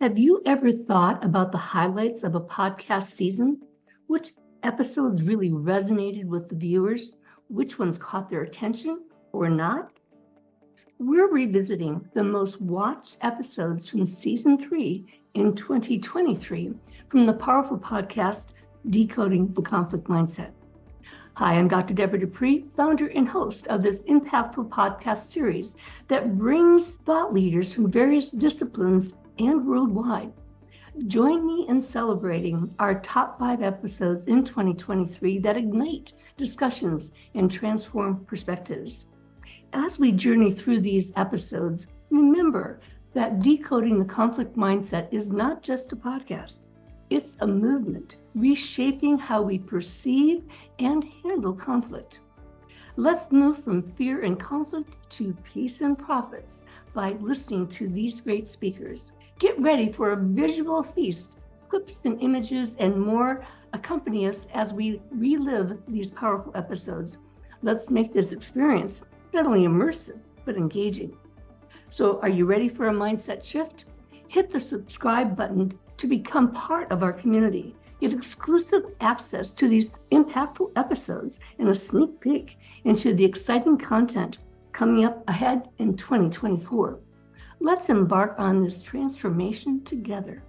Have you ever thought about the highlights of a podcast season? Which episodes really resonated with the viewers? Which ones caught their attention or not? We're revisiting the most watched episodes from season 3 in 2023 from the powerful podcast, Decoding the Conflict Mindset. Hi, I'm Dr. Debra Dupree, founder and host of this impactful podcast series that brings thought leaders from various disciplines and worldwide. Join me in celebrating our top 5 episodes in 2023 that ignite discussions and transform perspectives. As we journey through these episodes, remember that Decoding the Conflict Mindset is not just a podcast. It's a movement, reshaping how we perceive and handle conflict. Let's move from fear and conflict to peace and profits by listening to these great speakers. Get ready for a visual feast. Clips and images and more accompany us as we relive these powerful episodes. Let's make this experience not only immersive, but engaging. So are you ready for a mindset shift? Hit the subscribe button to become part of our community. Get exclusive access to these impactful episodes and a sneak peek into the exciting content coming up ahead in 2024. Let's embark on this transformation together.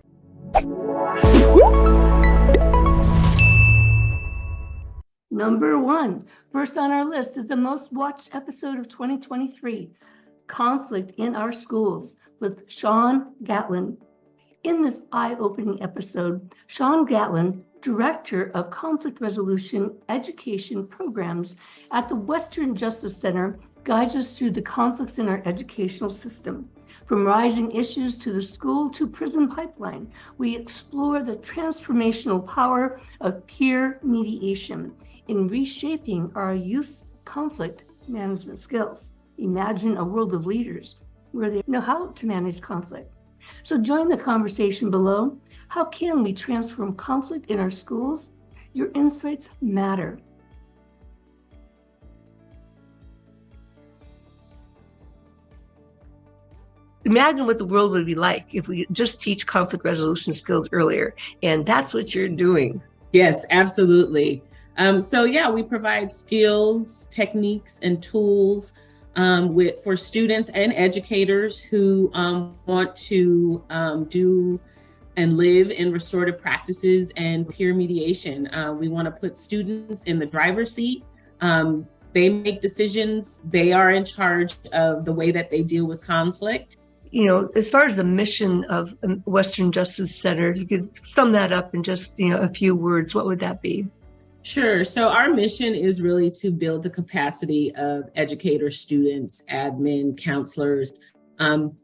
Number 1, first on our list is the most watched episode of 2023, Conflict in Our Schools with Sean Gatlin. In this eye-opening episode, Sean Gatlin, Director of Conflict Resolution Education Programs at the Western Justice Center, guides us through the conflicts in our educational system. From rising issues to the school to prison pipeline, we explore the transformational power of peer mediation in reshaping our youth conflict management skills. Imagine a world of leaders where they know how to manage conflict. So join the conversation below. How can we transform conflict in our schools? Your insights matter. Imagine what the world would be like if we just teach conflict resolution skills earlier. And that's what you're doing. Yes, absolutely. We provide skills, techniques, and tools for students and educators who want to do and live in restorative practices and peer mediation. We want to put students in the driver's seat. They make decisions. They are in charge of the way that they deal with conflict. You know, as far as the mission of Western Justice Center, you could sum that up in just, a few words. What would that be? Sure. So our mission is really to build the capacity of educators, students, admin, counselors,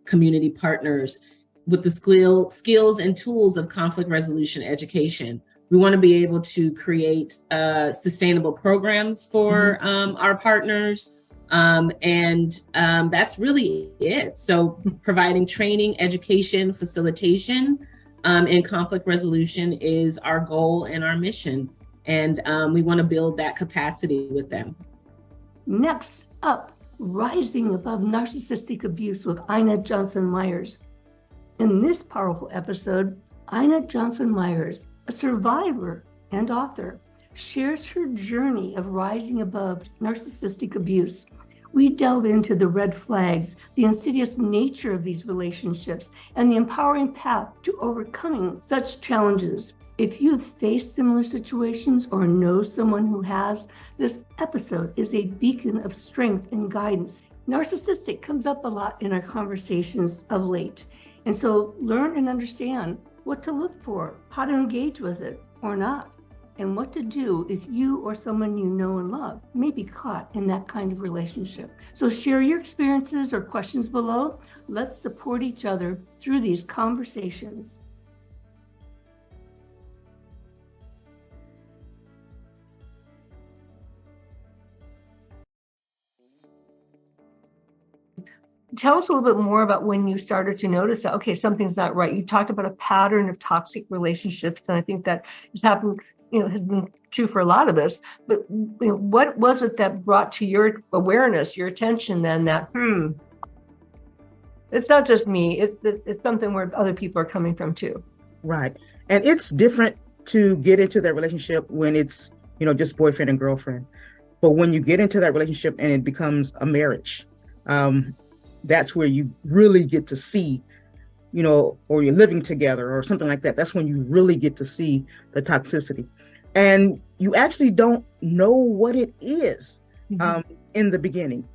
community partners with the skills and tools of conflict resolution education. We want to be able to create sustainable programs for our partners. That's really it. So providing training, education, facilitation in conflict resolution is our goal and our mission. And we want to build that capacity with them. Next up, Rising Above Narcissistic Abuse with Ina Johnson-Myers. In this powerful episode, Ina Johnson-Myers, a survivor and author, shares her journey of rising above narcissistic abuse. We delve into the red flags, the insidious nature of these relationships, and the empowering path to overcoming such challenges. If you've faced similar situations or know someone who has, this episode is a beacon of strength and guidance. Narcissistic comes up a lot in our conversations of late. And so learn and understand what to look for, how to engage with it or not, and what to do if you or someone you know and love may be caught in that kind of relationship. So share your experiences or questions below. Let's support each other through these conversations. Tell us a little bit more about when you started to notice that, okay, something's not right. You talked about a pattern of toxic relationships, and I think that has happened, has been true for a lot of us. But what was it that brought to your awareness, your attention then that, It's not just me. It's something where other people are coming from too. Right. And it's different to get into that relationship when it's, just boyfriend and girlfriend. But when you get into that relationship and it becomes a marriage, that's where you really get to see, or you're living together or something like that. That's when you really get to see the toxicity. And you actually don't know what it is in the beginning.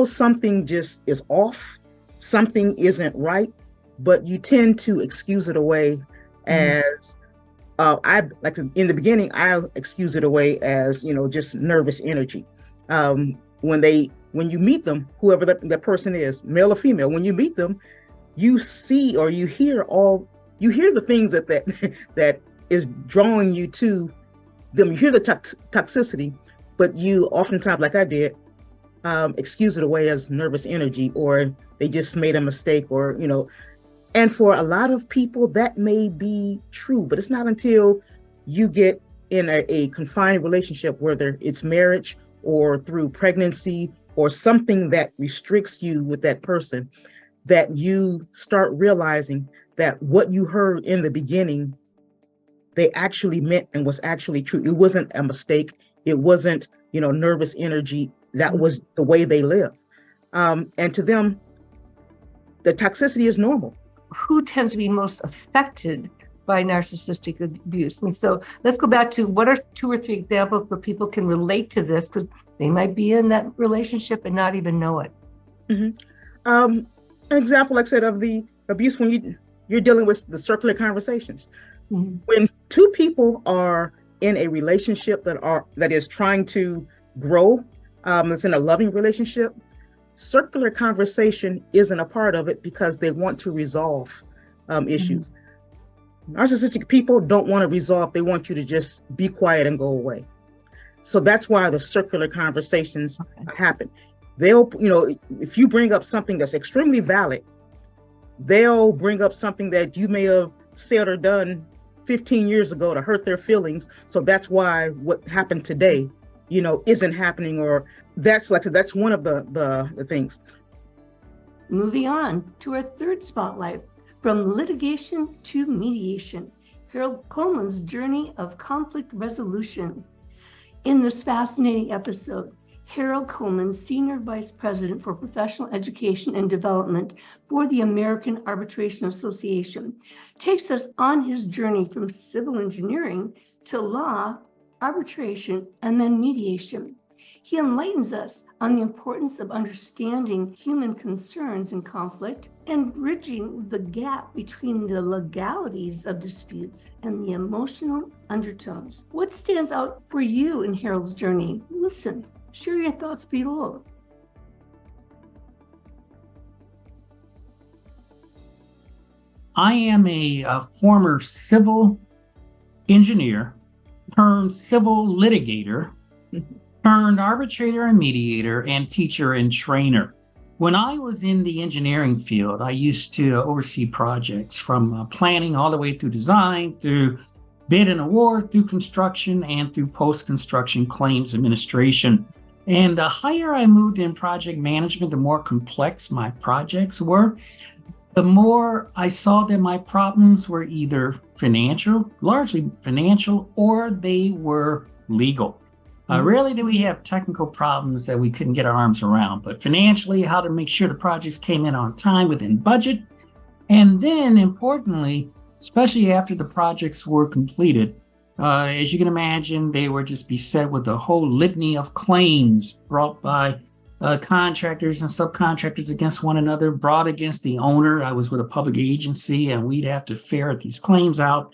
Something just is off, something isn't right, but you tend to excuse it away as, in the beginning, I excuse it away as, just nervous energy. When you meet them, whoever that person is, male or female, when you meet them, you see or you hear the things that is drawing you to them. You hear the toxicity, but you oftentimes, like I did, excuse it away as nervous energy, or they just made a mistake, or, and for a lot of people that may be true, but it's not until you get in a confined relationship, whether it's marriage or through pregnancy or something that restricts you with that person, that you start realizing that what you heard in the beginning, they actually meant and was actually true. It wasn't a mistake. It wasn't, nervous energy. That was the way they live. And to them, the toxicity is normal. Who tends to be most affected by narcissistic abuse? And so let's go back to what are 2 or 3 examples so people can relate to this, because they might be in that relationship and not even know it. An example, like I said, of the abuse when you're dealing with the circular conversations. When 2 people are in a relationship that is trying to grow, that's in a loving relationship, circular conversation isn't a part of it because they want to resolve issues. Narcissistic people don't want to resolve. They want you to just be quiet and go away. So that's why the circular conversations happen. They'll, if you bring up something that's extremely valid, they'll bring up something that you may have said or done 15 years ago to hurt their feelings. So that's why what happened today, isn't happening, or that's one of the things. Moving on to our 3rd spotlight, from litigation to mediation, Harold Coleman's journey of conflict resolution. In this fascinating episode, Harold Coleman, Senior Vice President for Professional Education and Development for the American Arbitration Association, takes us on his journey from civil engineering to law, arbitration, and then mediation. He enlightens us on the importance of understanding human concerns in conflict and bridging the gap between the legalities of disputes and the emotional undertones. What stands out for you in Harold's journey? Listen, share your thoughts below. I am a former civil engineer turned civil litigator, turned arbitrator and mediator, and teacher and trainer. When I was in the engineering field, I used to oversee projects from planning all the way through design, through bid and award, through construction, and through post-construction claims administration. And the higher I moved in project management, the more complex my projects were. The more I saw that my problems were either financial, largely financial, or they were legal. Rarely did we have technical problems that we couldn't get our arms around, but financially, how to make sure the projects came in on time within budget. And then importantly, especially after the projects were completed, as you can imagine, they were just beset with a whole litany of claims brought by contractors and subcontractors against one another, brought against the owner. I was with a public agency and we'd have to ferret these claims out.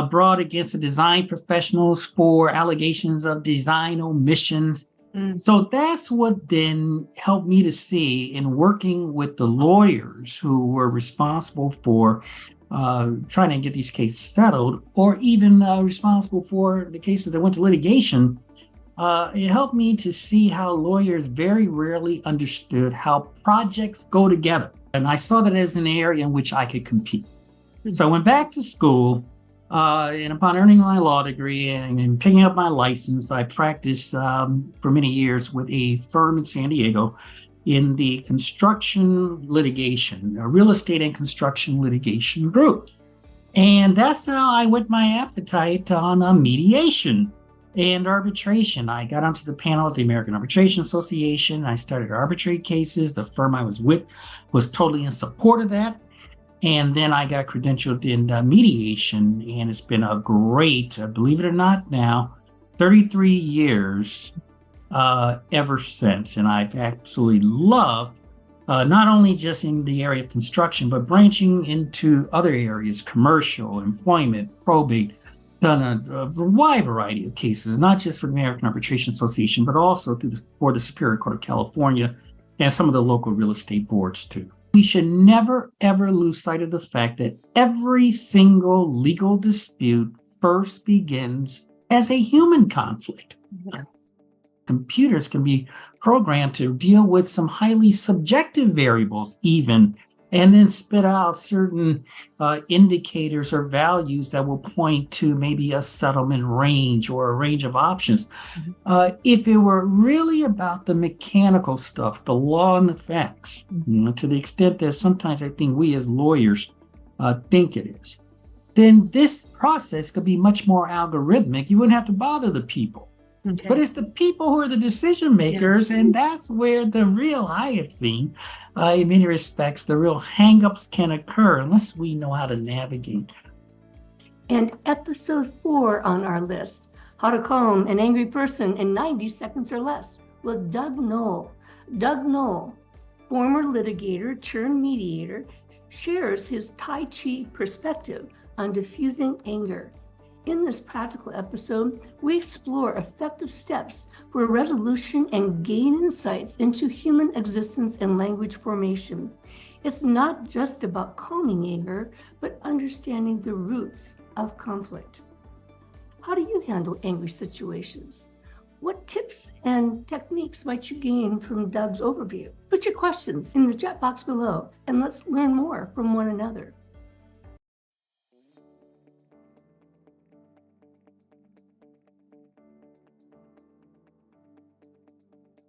Brought against the design professionals for allegations of design omissions. So that's what then helped me to see in working with the lawyers who were responsible for trying to get these cases settled, or even responsible for the cases that went to litigation. It helped me to see how lawyers very rarely understood how projects go together. And I saw that as an area in which I could compete. So I went back to school. And upon earning my law degree and picking up my license, I practiced for many years with a firm in San Diego. in the construction litigation, real estate and construction litigation group. And that's how I whet my appetite on mediation and arbitration. I got onto the panel at the American Arbitration Association. I started to arbitrate cases. The firm I was with was totally in support of that. And then I got credentialed in mediation, and it's been a great, believe it or not now, 33 years ever since. And I've absolutely loved not only just in the area of construction, but branching into other areas, commercial, employment, probate, done a wide variety of cases, not just for the American Arbitration Association, but also for the Superior Court of California and some of the local real estate boards too. We should never, ever lose sight of the fact that every single legal dispute first begins as a human conflict. Yeah. Computers can be programmed to deal with some highly subjective variables even, and then spit out certain indicators or values that will point to maybe a settlement range or a range of options. If it were really about the mechanical stuff, the law and the facts, to the extent that sometimes I think we as lawyers think it is, then this process could be much more algorithmic. You wouldn't have to bother the people. Okay. But it's the people who are the decision makers, and that's where the real, I have seen, in many respects, the real hangups can occur unless we know how to navigate. And episode 4 on our list, how to calm an angry person in 90 seconds or less, with Doug Knoll. Doug Knoll, former litigator turned mediator, shares his Tai Chi perspective on diffusing anger. In this practical episode, we explore effective steps for resolution and gain insights into human existence and language formation. It's not just about calming anger, but understanding the roots of conflict. How do you handle angry situations? What tips and techniques might you gain from Doug's overview? Put your questions in the chat box below, and let's learn more from one another.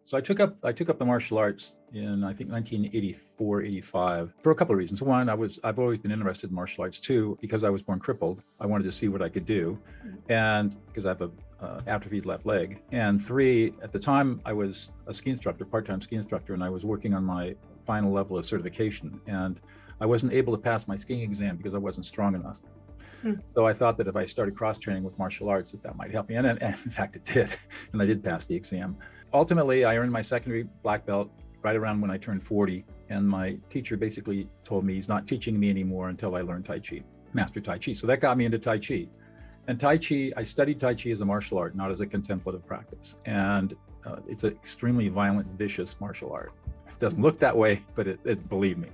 So I took up the martial arts in, I think, 1984, 85 for a couple of reasons. One, I've always been interested in martial arts. Two, because I was born crippled, I wanted to see what I could do, and because I have a atrophied left leg. And three, at the time I was a ski instructor, part-time ski instructor, and I was working on my final level of certification, and I wasn't able to pass my skiing exam because I wasn't strong enough. So I thought that if I started cross-training with martial arts, that might help me. And in fact, it did. And I did pass the exam. Ultimately, I earned my secondary black belt right around when I turned 40. And my teacher basically told me he's not teaching me anymore until I learn Tai Chi, master Tai Chi. So that got me into Tai Chi. And Tai Chi, I studied Tai Chi as a martial art, not as a contemplative practice. And it's an extremely violent, vicious martial art. It doesn't look that way, but believe me,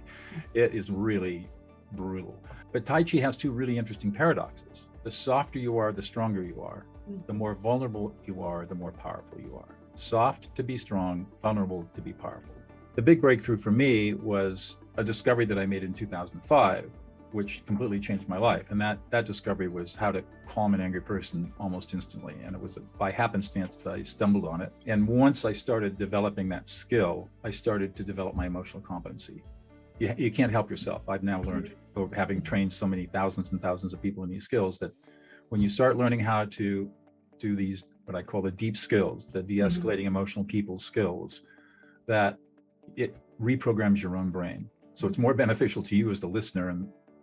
it is really brutal. But Tai Chi has two really interesting paradoxes. The softer you are, the stronger you are. The more vulnerable you are, the more powerful you are. Soft to be strong, vulnerable to be powerful. The big breakthrough for me was a discovery that I made in 2005, which completely changed my life. And that discovery was how to calm an angry person almost instantly. And it was by happenstance that I stumbled on it. And once I started developing that skill, I started to develop my emotional competency. You can't help yourself. I've now learned, having trained so many thousands and thousands of people in these skills, that when you start learning how to do these, what I call the deep skills, the de-escalating emotional people skills, that it reprograms your own brain. So it's more beneficial to you as the listener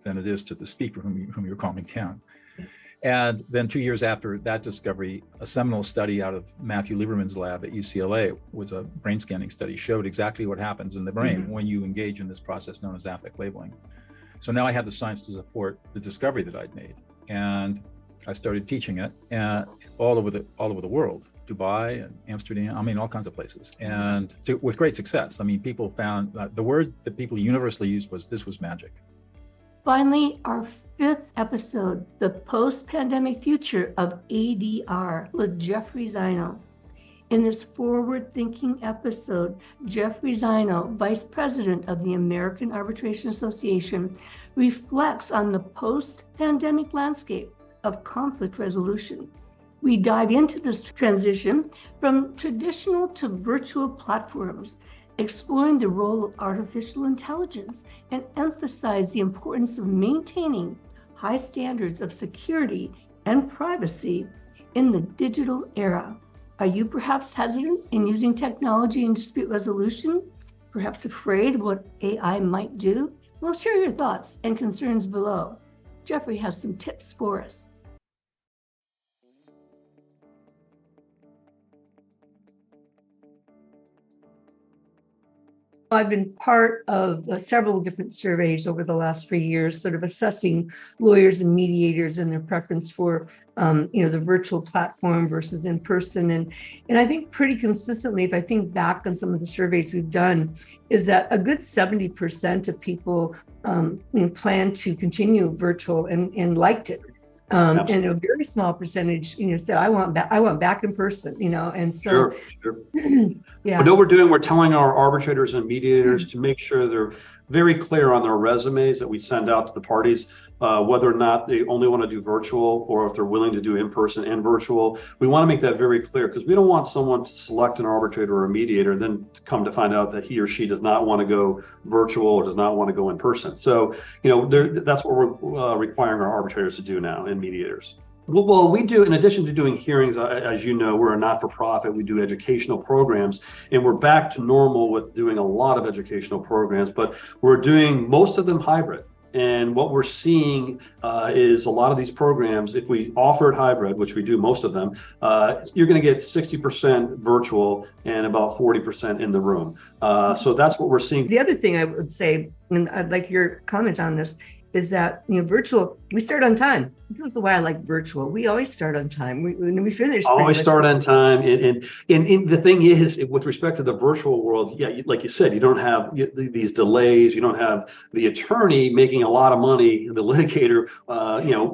than it is to the speaker whom you're calming down. And then 2 years after that discovery, a seminal study out of Matthew Lieberman's lab at UCLA, was a brain scanning study, showed exactly what happens in the brain when you engage in this process known as affect labeling. So now I had the science to support the discovery that I'd made. And I started teaching it all over the world, Dubai and Amsterdam, I mean, all kinds of places, and with great success. I mean, people found the word that people universally used was, this was magic. Finally, our 5th episode, the post-pandemic future of ADR with Jeffrey Zino. In this forward-thinking episode, Jeffrey Zino, Vice President of the American Arbitration Association, reflects on the post-pandemic landscape of conflict resolution. We dive into this transition from traditional to virtual platforms exploring the role of artificial intelligence and emphasize the importance of maintaining high standards of security and privacy in the digital era. Are you perhaps hesitant in using technology in dispute resolution? Perhaps afraid of what AI might do? Well, share your thoughts and concerns below. Jeffrey has some tips for us. I've been part of several different surveys over the last 3 years, sort of assessing lawyers and mediators and their preference for, the virtual platform versus in person. And I think pretty consistently, if I think back on some of the surveys we've done, is that a good 70% of people plan to continue virtual and liked it. And a very small percentage, said, I want back in person, and so. Sure. Yeah. But what we're doing, we're telling our arbitrators and mediators to make sure they're very clear on their resumes that we send out to the parties, whether or not they only want to do virtual or if they're willing to do in-person and virtual. We want to make that very clear because we don't want someone to select an arbitrator or a mediator and then to come to find out that he or she does not want to go virtual or does not want to go in person. So, that's what we're requiring our arbitrators to do now and mediators. Well, we do, in addition to doing hearings, as you know, we're a not-for-profit, we do educational programs, and we're back to normal with doing a lot of educational programs, but we're doing most of them hybrid. And what we're seeing is a lot of these programs, if we offer it hybrid, which we do most of them, you're going to get 60% virtual and about 40% in the room. So that's what we're seeing. The other thing I would say, and I'd like your comment on this, is that virtual, we start on time. That's why I like virtual. We always start on time. When we finish, always start on time. And the thing is, with respect to the virtual world, yeah, like you said, you don't have these delays. You don't have the attorney making a lot of money, the litigator,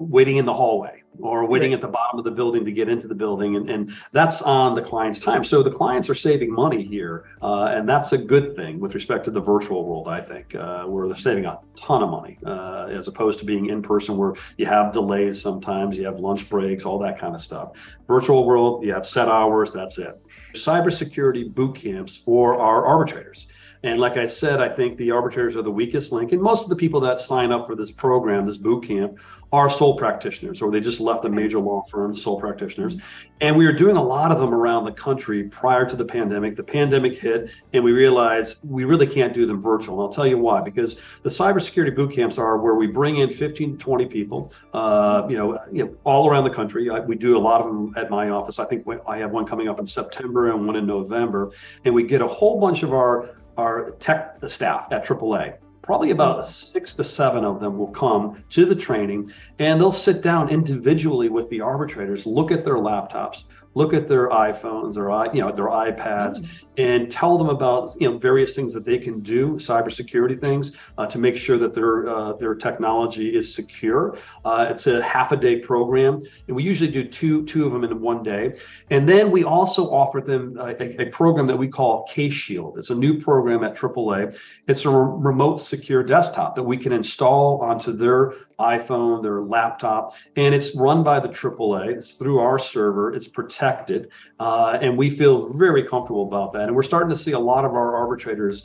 waiting in the hallway or waiting at the bottom of the building to get into the building. And that's on the client's time. So the clients are saving money here. And that's a good thing with respect to the virtual world, I think, where they're saving a ton of money as opposed to being in person where you have delays sometimes, you have lunch breaks, all that kind of stuff. Virtual world, you have set hours, that's it. Cybersecurity boot camps for our arbitrators. And like I said, I think the arbitrators are the weakest link. And most of the people that sign up for this program, this boot camp, are sole practitioners, or they just left a major law firm, sole practitioners. And we were doing a lot of them around the country prior to the pandemic. The pandemic hit, and we realized we really can't do them virtual. And I'll tell you why, because the cybersecurity boot camps are where we bring in 15 to 20 people, all around the country. We do a lot of them at my office. I think I have one coming up in September and one in November. And we get a whole bunch of our tech staff at AAA. Probably about 6 to 7 of them will come to the training, and they'll sit down individually with the arbitrators, look at their laptops, look at their iPhones, their iPads, and tell them about various things that they can do, cybersecurity things, to make sure that their technology is secure. It's a half-a-day program, and we usually do two of them in one day. And then we also offer them a program that we call Case Shield. It's a new program at AAA. It's a remote secure desktop that we can install onto their iPhone, their laptop, and it's run by the AAA. It's through our server. It's protected, and we feel very comfortable about that. And we're starting to see a lot of our arbitrators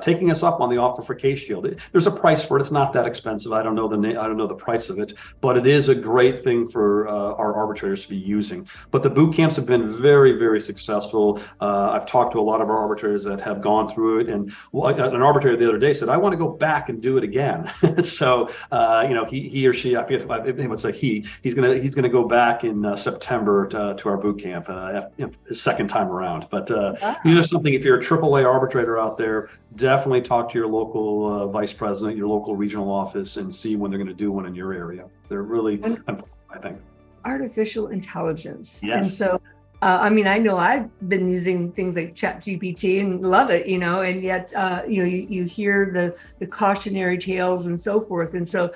taking us up on the offer for Case Shield. There's a price for it. It's not that expensive. I don't know the price of it, but it is a great thing for our arbitrators to be using. But the boot camps have been very, very successful. I've talked to a lot of our arbitrators that have gone through it, and an arbitrator the other day said, "I want to go back and do it again." So he or she, I forget, I would say he's gonna go back in September to our boot camp, his second time around. But these are something, if you're a AAA arbitrator out there, definitely talk to your local vice president, your local regional office, and see when they're going to do one in your area. They're really important, I think. Artificial intelligence. Yes. And so, I know I've been using things like ChatGPT and love it, and yet, you hear the cautionary tales and so forth. And so,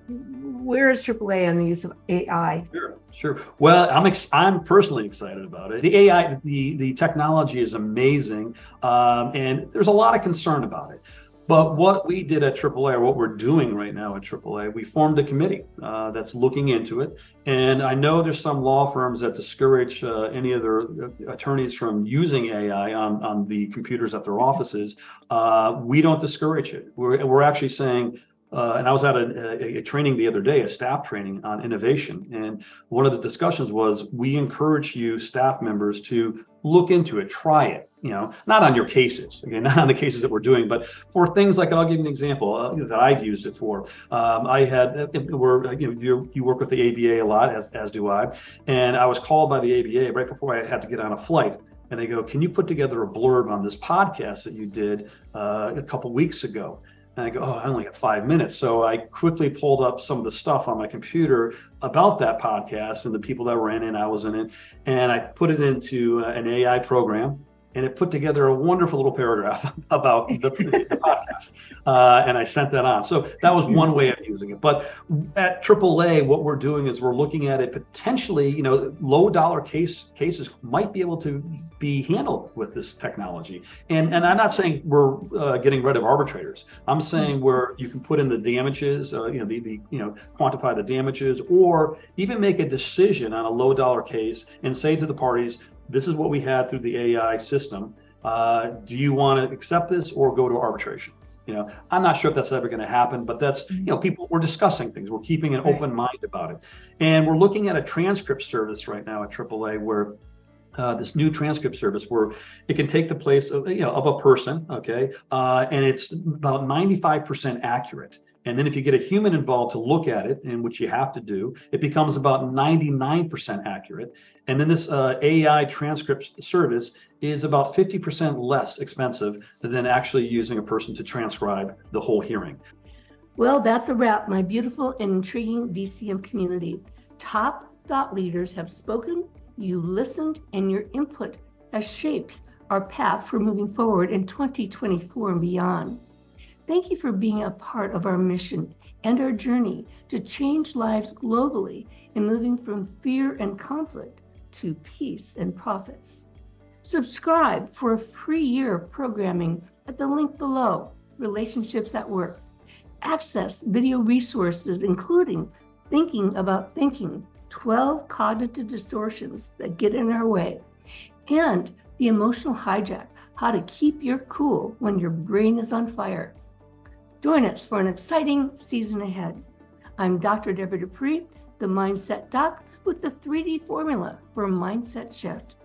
where is AAA on the use of AI? Sure. Well, I'm personally excited about it. The AI, the technology is amazing, and there's a lot of concern about it. But what we did at AAA, or what we're doing right now at AAA, we formed a committee that's looking into it. And I know there's some law firms that discourage any of their attorneys from using AI on the computers at their offices. We don't discourage it. We're actually saying, and I was at a training the other day, a staff training on innovation. And one of the discussions was, we encourage you staff members to look into it, try it, not on your cases, again, not on the cases that we're doing, but for things like, and I'll give you an example that I've used it for. You work with the ABA a lot, as do I. And I was called by the ABA right before I had to get on a flight. And they go, can you put together a blurb on this podcast that you did a couple weeks ago? And I go, I only got 5 minutes. So I quickly pulled up some of the stuff on my computer about that podcast and the people that were in it, I was in it. And I put it into an AI program, and it put together a wonderful little paragraph about the podcast. And I sent that on. So that was one way of using it. But at AAA, what we're doing is we're looking at it potentially, low dollar cases might be able to be handled with this technology. And I'm not saying we're getting rid of arbitrators. I'm saying where you can put in the damages, quantify the damages, or even make a decision on a low dollar case and say to the parties, this is what we had through the AI system. Do you want to accept this or go to arbitration? I'm not sure if that's ever going to happen, but that's, we're discussing things. We're keeping an open mind about it. And we're looking at a transcript service right now at AAA where this new transcript service where it can take the place of, of a person, okay? And it's about 95% accurate. And then if you get a human involved to look at it, and which you have to do, it becomes about 99% accurate. And then this AI transcript service is about 50% less expensive than actually using a person to transcribe the whole hearing. Well, that's a wrap, my beautiful and intriguing DCM community. Top thought leaders have spoken, you listened, and your input has shaped our path for moving forward in 2024 and beyond. Thank you for being a part of our mission and our journey to change lives globally in moving from fear and conflict to peace and profits. Subscribe for a free year of programming at the link below, Relationships at Work. Access video resources, including Thinking About Thinking, 12 Cognitive Distortions That Get in Our Way, and The Emotional Hijack, How to Keep Your Cool When Your Brain is on Fire. Join us for an exciting season ahead. I'm Dr. Debra Dupree, the Mindset Doc, with the 3D formula for a mindset shift.